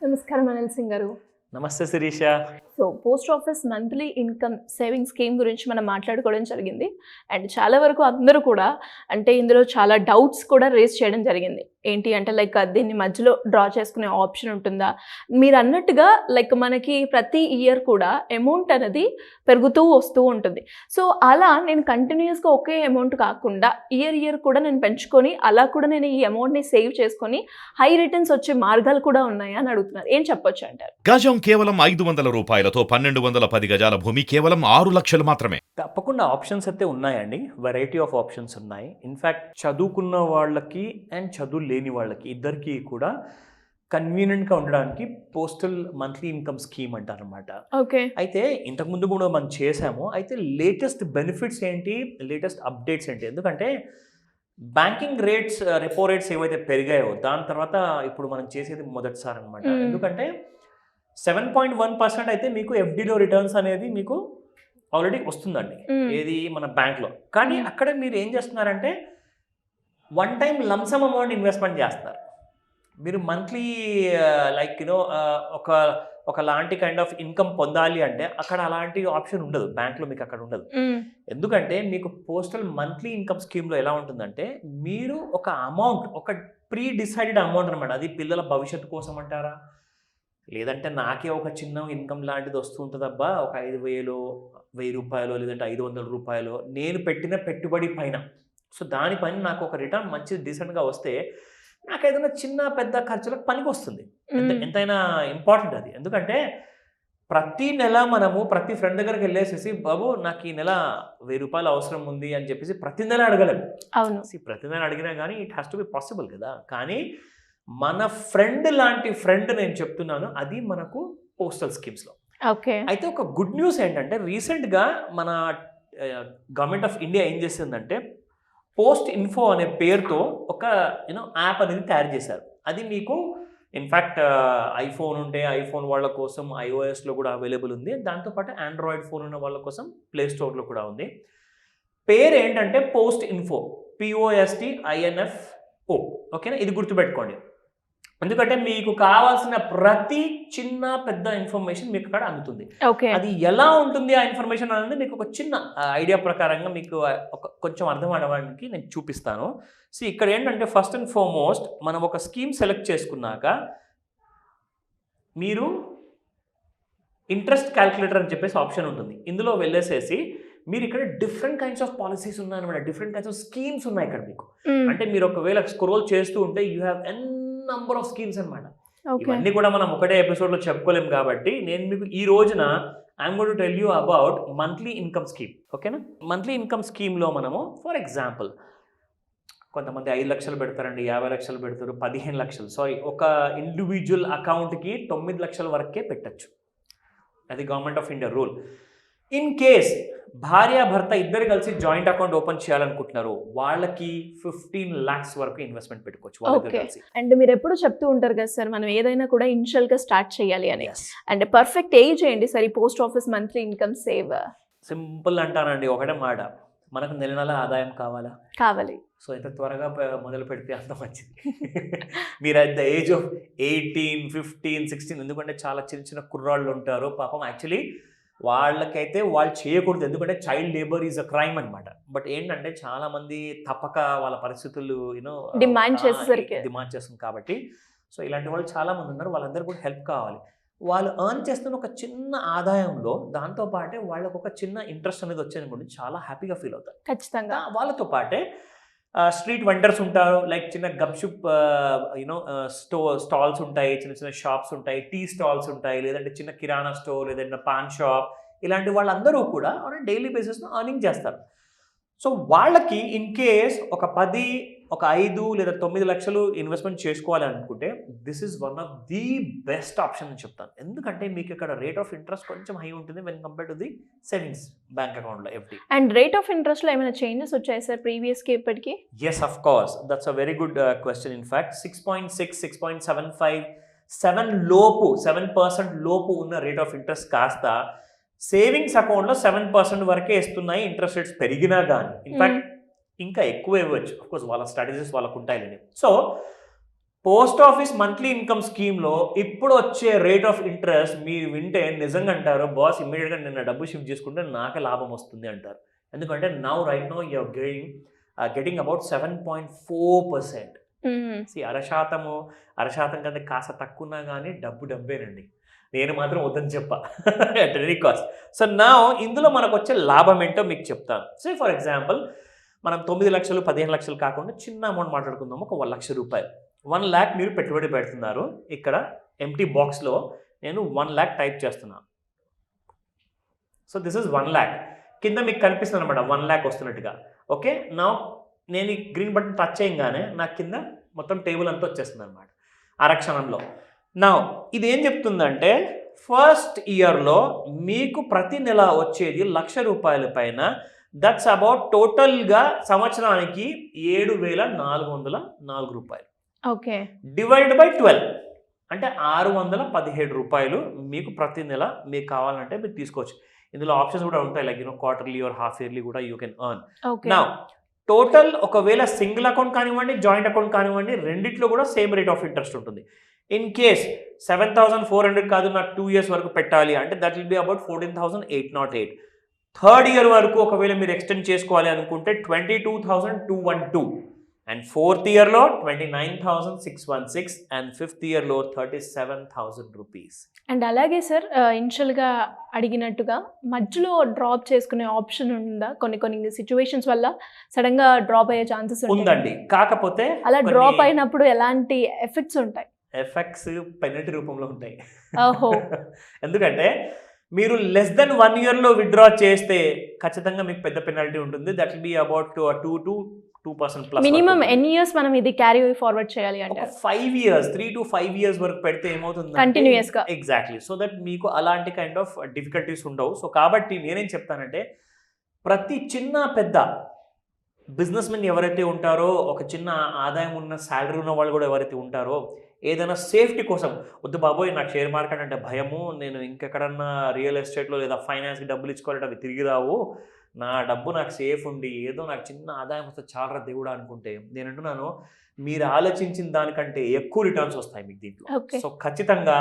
నమస్కారం అనిల్ సింగ్ గారు. నమస్తే Shirisha. So post office monthly income saving scheme గురించి మనం మాట్లాడుకోవడం జరిగింది. అండ్ చాలా వరకు అందరూ కూడా అంటే ఇందులో చాలా డౌట్స్ కూడా రేస్ చేయడం జరిగింది. ఏంటి అంటే లైక్ దీన్ని మధ్యలో డ్రా చేసుకునే ఆప్షన్ ఉంటుందా? మీరు అన్నట్టుగా లైక్ మనకి ప్రతి ఇయర్ కూడా అమౌంట్ అనేది పెరుగుతూ వస్తూ ఉంటుంది. సో అలా నేను కంటిన్యూస్గా ఒకే అమౌంట్ కాకుండా ఇయర్ కూడా నేను పెంచుకొని అలా కూడా నేను ఈ అమౌంట్ని సేవ్ చేసుకొని హై రిటర్న్స్ వచ్చే మార్గాలు కూడా ఉన్నాయా అని అడుగుతున్నారు. ఏం చెప్పొచ్చు అంటారు? గజం కేవలం 500 రూపాయలతో 1210 గజాల భూమి కేవలం 6 లక్షలు మాత్రమే. తప్పకుండా ఆప్షన్స్ అయితే ఉన్నాయండి, వెరైటీ ఆఫ్ ఆప్షన్స్ ఉన్నాయి. ఇన్ఫ్యాక్ట్ చదువుకున్న వాళ్ళకి అండ్ చదువు లేని వాళ్ళకి ఇద్దరికి కూడా కన్వీనియంట్గా ఉండడానికి పోస్టల్ మంత్లీ ఇన్కమ్ స్కీమ్ అంటారనమాట. ఓకే. అయితే ఇంతకుముందు కూడా మనం చేసాము. అయితే లేటెస్ట్ బెనిఫిట్స్ ఏంటి, లేటెస్ట్ అప్డేట్స్ ఏంటి, ఎందుకంటే బ్యాంకింగ్ రేట్స్, రెపో రేట్స్ ఏవైతే పెరిగాయో దాని తర్వాత ఇప్పుడు మనం చేసేది మొదటిసారి అనమాట. ఎందుకంటే 7.1% అయితే మీకు ఎఫ్డీలో రిటర్న్స్ అనేది మీకు ఆల్రెడీ వస్తుందండి, ఏది మన బ్యాంక్లో. కానీ అక్కడ మీరు ఏం చేస్తున్నారంటే one time lump sum amount investment చేస్తున్నారు. మీరు మంత్లీ లైక్ ఒక లాంటి కైండ్ ఆఫ్ ఇన్కమ్ పొందాలి అంటే అక్కడ అలాంటి ఆప్షన్ ఉండదు, బ్యాంక్లో మీకు అక్కడ ఉండదు. ఎందుకంటే మీకు పోస్టల్ మంత్లీ ఇన్కమ్ స్కీమ్లో ఎలా ఉంటుందంటే మీరు ఒక అమౌంట్, ఒక ప్రీ డిసైడెడ్ అమౌంట్ అనమాట. అది పిల్లల భవిష్యత్తు కోసం అంటారా, లేదంటే నాకే ఒక చిన్న ఇన్కమ్ లాంటిది వస్తూ ఉంటుంది అబ్బా, ఒక 5,000 1,000 లేదంటే 500 రూపాయలు నేను పెట్టిన పెట్టుబడి పైన, సో దానిపైన నాకు ఒక రిటర్న్ మంచి డీసెంట్గా వస్తే నాకు ఏదైనా చిన్న పెద్ద ఖర్చులకు పనికి వస్తుంది. ఎంతైనా ఇంపార్టెంట్ అది. ఎందుకంటే ప్రతి నెల మనము ప్రతి ఫ్రెండ్ దగ్గరికి వెళ్ళేసేసి బాబు నాకు ఈ నెల 1,000 రూపాయలు అవసరం ఉంది అని చెప్పేసి ప్రతి నెల అడగలేము. ప్రతి నెల అడిగినా కానీ it has to be possible కదా. కానీ మన ఫ్రెండ్ లాంటి ఫ్రెండ్ నేను చెప్తున్నాను, అది మనకు పోస్టల్ స్కీమ్స్లో. ఓకే. అయితే ఒక గుడ్ న్యూస్ ఏంటంటే రీసెంట్గా మన గవర్నమెంట్ ఆఫ్ ఇండియా ఏం చేసిందంటే పోస్ట్ ఇన్ఫో అనే పేరుతో ఒక యాప్ అనేది తయారు చేశారు. అది మీకు ఇన్ఫ్యాక్ట్ ఐఫోన్ ఉంటే ఐఫోన్ వాళ్ళ కోసం iOSలో కూడా అవైలబుల్ ఉంది. దాంతోపాటు ఆండ్రాయిడ్ ఫోన్ ఉన్న వాళ్ళ కోసం ప్లే స్టోర్లో కూడా ఉంది. పేరు ఏంటంటే పోస్ట్ ఇన్ఫో, POSTINFO. ఓకేనా, ఇది గుర్తుపెట్టుకోండి. ఎందుకంటే మీకు కావాల్సిన ప్రతి చిన్న పెద్ద ఇన్ఫర్మేషన్ మీకు అక్కడ అందుతుంది. అది ఎలా ఉంటుంది ఆ ఇన్ఫర్మేషన్ అనేది మీకు ఒక చిన్న ఐడియా ప్రకారంగా మీకు కొంచెం అర్థం అవ్వడానికి నేను చూపిస్తాను. సో ఇక్కడ ఏంటంటే ఫస్ట్ అండ్ ఫార్మోస్ట్ మనం ఒక స్కీమ్ సెలెక్ట్ చేసుకున్నాక మీరు ఇంట్రెస్ట్ క్యాల్కులేటర్ అని చెప్పేసి ఆప్షన్ ఉంటుంది. ఇందులో వెళ్ళేసేసి మీరు ఇక్కడ డిఫరెంట్ కైండ్స్ ఆఫ్ పాలసీస్ ఉన్నాయన్నమాట, డిఫరెంట్ కైండ్స్ ఆఫ్ స్కీమ్స్ ఉన్నాయి ఇక్కడ మీకు. అంటే మీరు ఒకవేళ స్క్రోల్ చేస్తూ ఉంటే you have an number of schemes అనమాట. ఇవన్నీ కూడా మనం ఒకటే ఎపిసోడ్లో చెప్పుకోలేము కాబట్టి నేను మీకు ఈ రోజున I'm going to tell you about monthly income scheme. ఓకేనా, మంత్లీ ఇన్కమ్ స్కీమ్లో మనము ఫర్ ఎగ్జాంపుల్ కొంతమంది 5 లక్షలు పెడతారండి, 50 లక్షలు పెడతారు, 15 లక్షలు. సారీ, ఒక ఇండివిజువల్ అకౌంట్కి 9 లక్షల వరకే పెట్టచ్చు. అది government of India rule. In case భార్యాభర్త ఇద్దరు కలిసి జాయింట్ అకౌంట్ ఓపెన్ చేయాలనుకుంటున్నారు, వాళ్ళకి 15 lakhs వరకు ఇన్వెస్ట్మెంట్ పెట్టుకోవచ్చు వాళ్ళిద్దరు కలిసి. అండ్ మీరు ఎప్పుడు చెప్తూ ఉంటారు కదా సార్, మనం ఏదైనా కూడా ఇనిషియల్ గా స్టార్ట్ చేయాలి అని. అండ్ పర్ఫెక్ట్ ఏజ్ ఏంటి సార్ ఈ post office monthly income save? Simple అంటానండి, ఒకటే మాట, మనకు నెల ఆదాయం కావాలి. సో ఎంత త్వరగా మొదలు పెడితే అంత మంచిది. మీరు అట్ ద ఏజ్ ఆఫ్ 18, 15, 16, ఎందుకంటే చాలా చిన్న కుర్రాళ్ళు ఉంటారు పాపం. యాక్చువల్లీ వాళ్ళకైతే వాళ్ళు చేయకూడదు, ఎందుకంటే child labour is a crime అనమాట. బట్ ఏంటంటే చాలా మంది తప్పక వాళ్ళ పరిస్థితులు డిమాండ్ చేస్తుంది కాబట్టి, సో ఇలాంటి వాళ్ళు చాలా మంది ఉన్నారు. వాళ్ళందరూ కూడా హెల్ప్ కావాలి. వాళ్ళు ఎర్న్ చేస్తున్న ఒక చిన్న ఆదాయంలో దాంతోపాటే వాళ్ళకు ఒక చిన్న ఇంట్రెస్ట్ అనేది వచ్చేది చాలా హ్యాపీగా ఫీల్ అవుతారు ఖచ్చితంగా. వాళ్ళతో పాటే స్ట్రీట్ వెండర్స్ ఉంటారు, లైక్ చిన్న గప్షుప్ స్టాల్స్ ఉంటాయి, చిన్న షాప్స్ ఉంటాయి, టీ స్టాల్స్ ఉంటాయి, లేదంటే చిన్న కిరాణా స్టోర్, లేదంటే పాన్ షాప్, ఇలాంటి వాళ్ళందరూ కూడా డైలీ బేసిస్లో ఎర్నింగ్ చేస్తారు. సో వాళ్ళకి ఇన్ కేస్ ఒక 10, ఒక 5 లేదా 9 లక్షలు ఇన్వెస్ట్మెంట్ చేసుకోవాలి అనుకుంటే this is one of the best option అని చెప్తాను. ఎందుకంటే మీకు ఇక్కడ రేట్ ఆఫ్ ఇంట్రెస్ట్ కొంచెం హై ఉంటుంది when compare to the savings bank అకౌంట్లో ఎఫ్డి. అండ్ రేట్ ఆఫ్ ఇంట్రెస్ట్లో ఏమైనా చేంజెస్ వచ్చాయి సార్ ప్రీవియస్కి ఇప్పటికి? Yes, of course, that's a very good question. In fact 6.6, 6.75, 7% లోపు ఉన్న రేట్ ఆఫ్ ఇంట్రెస్ట్ కాస్త సేవింగ్స్ అకౌంట్లో 7% వరకే ఇస్తున్నాయి. ఇంట్రెస్ట్ రేట్స్ పెరిగినా కానీ ఇన్ఫ్యాక్ట్ ఇంకా ఎక్కువ ఇవ్వచ్చు. అఫ్కోర్స్ వాళ్ళ స్ట్రాటజీస్ వాళ్ళకు ఉంటాయి. So post office monthly income స్కీమ్లో ఇప్పుడు వచ్చే రేట్ ఆఫ్ ఇంట్రెస్ట్ మీరు వింటే నిజంగా అంటారు, బాస్ ఇమ్మీడియట్గా నేను డబ్బు షిఫ్ట్ చేసుకుంటే నాకే లాభం వస్తుంది అంటారు. ఎందుకంటే right now you're getting about 7.4%. అరశాతం కంటే కాస్త తక్కువ ఉన్నా కానీ డబ్బేనండి. నేను మాత్రం వద్దని చెప్పా అట్ ఎనీ కాస్ట్. సో నా ఇందులో మనకు వచ్చే లాభం ఏంటో మీకు చెప్తాను. సో ఫర్ ఎగ్జాంపుల్ మనం 9 లక్షలు 15 లక్షలు కాకుండా చిన్న అమౌంట్ మాట్లాడుకుందాము. ఒక 1 లక్ష రూపాయలు, 1 lakh మీరు పెట్టుబడి పెడుతున్నారు. ఇక్కడ ఎంటీ బాక్స్లో నేను 1 lakh టైప్ చేస్తున్నాను. So this is 1 lakh. కింద మీకు కనిపిస్తుంది అనమాట 1 lakh వస్తున్నట్టుగా. ఓకే, నా నేను ఈ గ్రీన్ బటన్ టచ్ చేయగానే నాకు కింద మొత్తం టేబుల్ అంతా వచ్చేస్తుంది అనమాట అరక్షణంలో. నా ఇది ఏం చెప్తుందంటే ఫస్ట్ ఇయర్లో మీకు ప్రతి నెల వచ్చేది 1 లక్ష రూపాయల పైన. దట్స్ అబౌట్ టోటల్గా సంవత్సరానికి 7,404 రూపాయలు. ఓకే, డివైడ్ బై 12 అంటే 617 రూపాయలు మీకు ప్రతి నెల మీకు కావాలంటే మీరు తీసుకోవచ్చు. ఇందులో ఆప్షన్స్ కూడా ఉంటాయి, like quarterly or half yearly కూడా యూ కెన్ ఎర్న్. నా టోటల్ ఒకవేళ సింగిల్ అకౌంట్ కానివ్వండి, జాయింట్ అకౌంట్ కానివ్వండి, రెండిట్లో కూడా సేమ్ రేట్ ఆఫ్ ఇంట్రెస్ట్ ఉంటుంది. ఇన్ కేస్ 7,400 కాదు నాకు 2 years వరకు పెట్టాలి అంటే that will be about 14,808. Third year వరకు ఒకవేళ మీరు ఎక్స్టెండ్ చేసుకోవాలి అనుకుంటే 22,212. అండ్ ఫోర్త్ ఇయర్లో 29,616 అండ్ ఫిఫ్త్ ఇయర్లో 37,000 రూపీస్. అండ్ అలాగే సార్ ఇనిషియల్గా అడిగినట్టుగా మధ్యలో డ్రాప్ చేసుకునే ఆప్షన్ ఉందా? కొన్ని సిచ్యువేషన్స్ వల్ల సడన్గా డ్రాప్ అయ్యే ఛాన్సెస్ ఉందండి. కాకపోతే అలా డ్రాప్ అయినప్పుడు ఎలాంటి ఎఫెక్ట్స్ ఉంటాయి? ఎఫెక్ట్స్ పెనల్టీ రూపంలో ఉంటాయి. ఓహో. ఎందుకంటే మీరు లెస్ దెన్ 1 yearలో విత్డ్రా చేస్తే ఖచ్చితంగా మీకు పెద్ద పెనాల్టీ ఉంటుంది. That will be about 2% plus. Minimum ఎన్ని ఇయర్స్ మనం ఇది క్యారీ ఫార్వర్డ్ చేయాలి అంటే 5 years, 3 to 5 years వరకు పెడితే ఏమవుతుంది కంటిన్యూస్ గా. ఎగ్జాక్ట్లీ. సో దట్ మీకు అలాంటి కైండ్ ఆఫ్ డిఫికల్టీస్ ఉండవు. సో కాబట్టి నేనేం చెప్తానంటే ప్రతి చిన్న పెద్ద బిజినెస్ మెన్ ఎవరైతే ఉంటారో, ఒక చిన్న ఆదాయం ఉన్న శాలరీ ఉన్న వాళ్ళు కూడా ఎవరైతే ఉంటారో, ఏదైనా సేఫ్టీ కోసం వద్దు బాబోయ్ నాకు షేర్ మార్కెట్ అంటే భయము, నేను ఇంకెక్కడన్నా రియల్ ఎస్టేట్లో లేదా ఫైనాన్స్కి డబ్బులు ఇచ్చుకోవాలంటే అవి తిరిగి రావు, నా డబ్బు నాకు సేఫ్ ఉండి ఏదో నాకు చిన్న ఆదాయం వస్తే చాలా దేవుడా అనుకుంటే, నేను అంటున్నాను మీరు ఆలోచించిన దానికంటే ఎక్కువ రిటర్న్స్ వస్తాయి మీకు దీంట్లో. సో ఖచ్చితంగా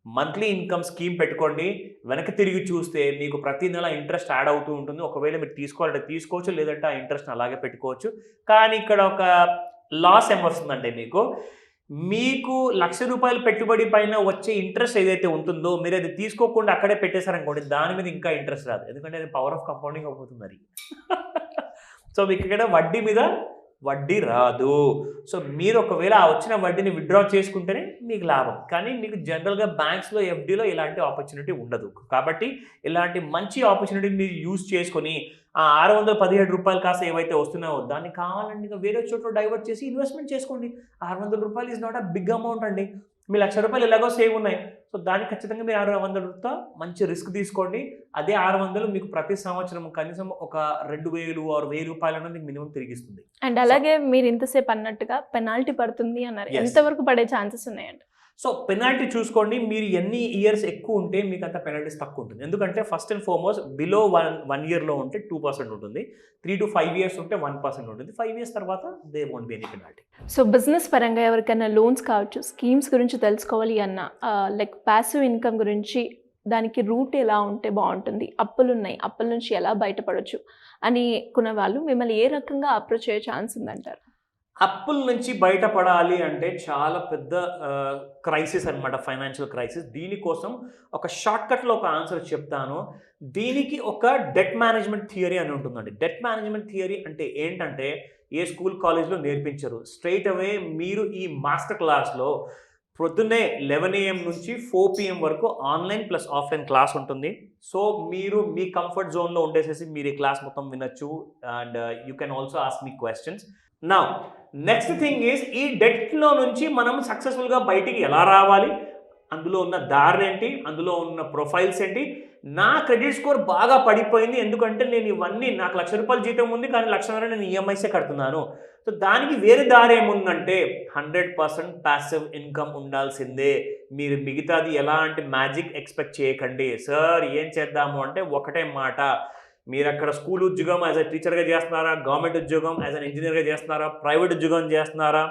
మంత్లీ ఇన్కమ్ స్కీమ్ పెట్టుకోండి. వెనక్కి తిరిగి చూస్తే మీకు ప్రతి నెల ఇంట్రెస్ట్ యాడ్ అవుతూ ఉంటుంది. ఒకవేళ మీరు తీసుకోవాలంటే తీసుకోవచ్చు, లేదంటే ఆ ఇంట్రెస్ట్ అలాగే పెట్టుకోవచ్చు. కానీ ఇక్కడ ఒక లాస్ ఏమొస్తుందంటే మీకు 1 లక్ష రూపాయలు పెట్టుబడి పైన వచ్చే ఇంట్రెస్ట్ ఏదైతే ఉంటుందో మీరు అది తీసుకోకుండా అక్కడే పెట్టేశారనుకోండి, దాని మీద ఇంకా ఇంట్రెస్ట్ రాదు. ఎందుకంటే అది పవర్ ఆఫ్ కంపౌండింగ్ అవుతుంది అది. సో మీకు ఇక్కడ వడ్డీ మీద వడ్డీ రాదు. సో మీరు ఒకవేళ ఆ వచ్చిన వడ్డీని విత్డ్రా చేసుకుంటేనే మీకు లాభం. కానీ మీకు జనరల్గా బ్యాంక్స్లో ఎఫ్డీలో ఇలాంటి ఆపర్చునిటీ ఉండదు. కాబట్టి ఇలాంటి మంచి ఆపర్చునిటీ మీరు యూజ్ చేసుకొని ఆ 617 రూపాయలు కాస్త ఏవైతే వస్తున్నాయో దాన్ని కావాలండి ఇంకా వేరే చోట్ల డైవర్ట్ చేసి ఇన్వెస్ట్మెంట్ చేసుకోండి. 600 రూపాయలు is not a big amount అండి. మీ 1 లక్ష రూపాయలు ఎలాగో సేవ్ ఉన్నాయి. సో దానికి ఖచ్చితంగా మీరు 600 రూపాయలతో మంచి రిస్క్ తీసుకోండి. అదే 600 మీకు ప్రతి సంవత్సరం కనీసం ఒక 2,000 or 1,000 రూపాయలు మీకు మినిమం తిరిగిస్తుంది. అండ్ అలాగే మీరు ఇంతసేపు అన్నట్టుగా పెనాల్టీ పడుతుంది అన్నారు, ఎంతవరకు పడే ఛాన్సెస్ ఉన్నాయండి? సో పెనాల్టీ చూసుకోండి, మీరు ఎన్ని ఇయర్స్ ఎక్కువ ఉంటే మీకు అంత పెనాల్టీస్ తక్కువ ఉంటుంది. ఎందుకంటే ఫస్ట్ అండ్ ఫార్మోస్ట్ బిలో 1 yearలో ఉంటే 2% ఉంటుంది, 3 to 5 years ఉంటే 1% ఉంటుంది, 5 years తర్వాత they won't be any penalty. So business పరంగా ఎవరికైనా లోన్స్ కావచ్చు, స్కీమ్స్ గురించి తెలుసుకోవాలి అన్న, లైక్ ప్యాసివ్ ఇన్కమ్ గురించి దానికి రూట్ ఎలా ఉంటే బాగుంటుంది, అప్పులు ఉన్నాయి అప్పుల నుంచి ఎలా బయటపడవచ్చు అని కొన్న వాళ్ళు మిమ్మల్ని ఏ రకంగా అప్రోచ్ అయ్యే ఛాన్స్ ఉందంటారు? అప్పుల నుంచి బయటపడాలి అంటే చాలా పెద్ద క్రైసిస్ అనమాట, ఫైనాన్షియల్ క్రైసిస్. దీనికోసం ఒక షార్ట్కట్లో ఒక ఆన్సర్ చెప్తాను. దీనికి ఒక డెట్ మేనేజ్మెంట్ థియరీ అని ఉంటుందండి. డెట్ మేనేజ్మెంట్ థియరీ అంటే ఏంటంటే ఏ స్కూల్ కాలేజ్లో నేర్పించరు. స్ట్రైట్ అవే మీరు ఈ మాస్టర్ క్లాస్లో పొద్దున్నే 11 AM నుంచి 4 PM వరకు ఆన్లైన్ ప్లస్ ఆఫ్లైన్ క్లాస్ ఉంటుంది. సో మీరు మీ కంఫర్ట్ జోన్లో ఉండేసేసి మీరు ఈ క్లాస్ మొత్తం వినొచ్చు. And you can also ask me questions. Now next thing is ఈ డెట్లో నుంచి మనం సక్సెస్ఫుల్గా బయటికి ఎలా రావాలి, అందులో ఉన్న దారులు ఏంటి, అందులో ఉన్న ప్రొఫైల్స్ ఏంటి. నా క్రెడిట్ స్కోర్ బాగా పడిపోయింది ఎందుకంటే నేను ఇవన్నీ నాకు 1 లక్ష రూపాయల జీతం ఉంది కానీ 1,00,000 నేను ఈఎంఐసే కడుతున్నాను. సో దానికి వేరే దారి ఏముందంటే 100% ప్యాసివ్ ఇన్కమ్ ఉండాల్సిందే. మీరు మిగతాది ఎలాంటి మ్యాజిక్ ఎక్స్పెక్ట్ చేయకండి. సార్ ఏం చేద్దాము అంటే ఒకటే మాట, మీరు అక్కడ స్కూల్ ఉద్యోగం యాజ్ అ టీచర్గా చేస్తున్నారా, గవర్నమెంట్ ఉద్యోగం యాజ్ అన్ ఇంజనీర్గా చేస్తున్నారా, ప్రైవేట్ ఉద్యోగం చేస్తున్నారా,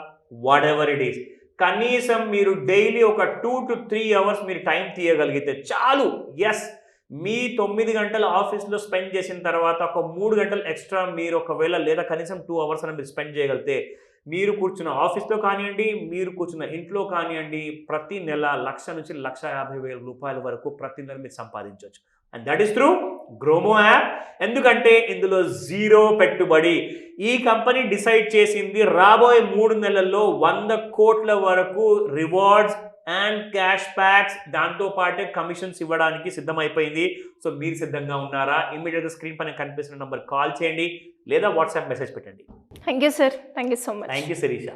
వాట్ ఎవర్ ఇట్ ఈస్, కనీసం మీరు డైలీ ఒక 2 to 3 అవర్స్ మీరు టైం తీయగలిగితే చాలు. ఎస్, మీ 9 గంటల ఆఫీస్లో స్పెండ్ చేసిన తర్వాత ఒక 3 గంటలు ఎక్స్ట్రా మీరు ఒకవేళ లేదా కనీసం 2 అవర్స్ అని మీరు స్పెండ్ చేయగలిగితే మీరు కూర్చున్న ఆఫీస్లో కానివ్వండి, మీరు కూర్చున్న ఇంట్లో కానివ్వండి, ప్రతి నెల 1,00,000 నుంచి 1,50,000 రూపాయల వరకు ప్రతి నెల మీరు సంపాదించవచ్చు. And that is through Gromor app. ఎందుకంటే ఇందులో జీరో పెట్టుబడి. ఈ కంపెనీ డిసైడ్ చేసింది రాబోయే 3 నెలల్లో 100 కోట్ల వరకు రివార్డ్స్ అండ్ క్యాష్ బ్యాక్స్, దాంతోపాటే కమిషన్స్ ఇవ్వడానికి సిద్ధమైపోయింది. సో మీరు సిద్ధంగా ఉన్నారా? ఇమీడియట్గా స్క్రీన్ పైన కనిపిస్తున్న నంబర్ కాల్ చేయండి లేదా వాట్సాప్ మెసేజ్ పెట్టండి. Thank you sir, thank you so much. Thank you Sirisha.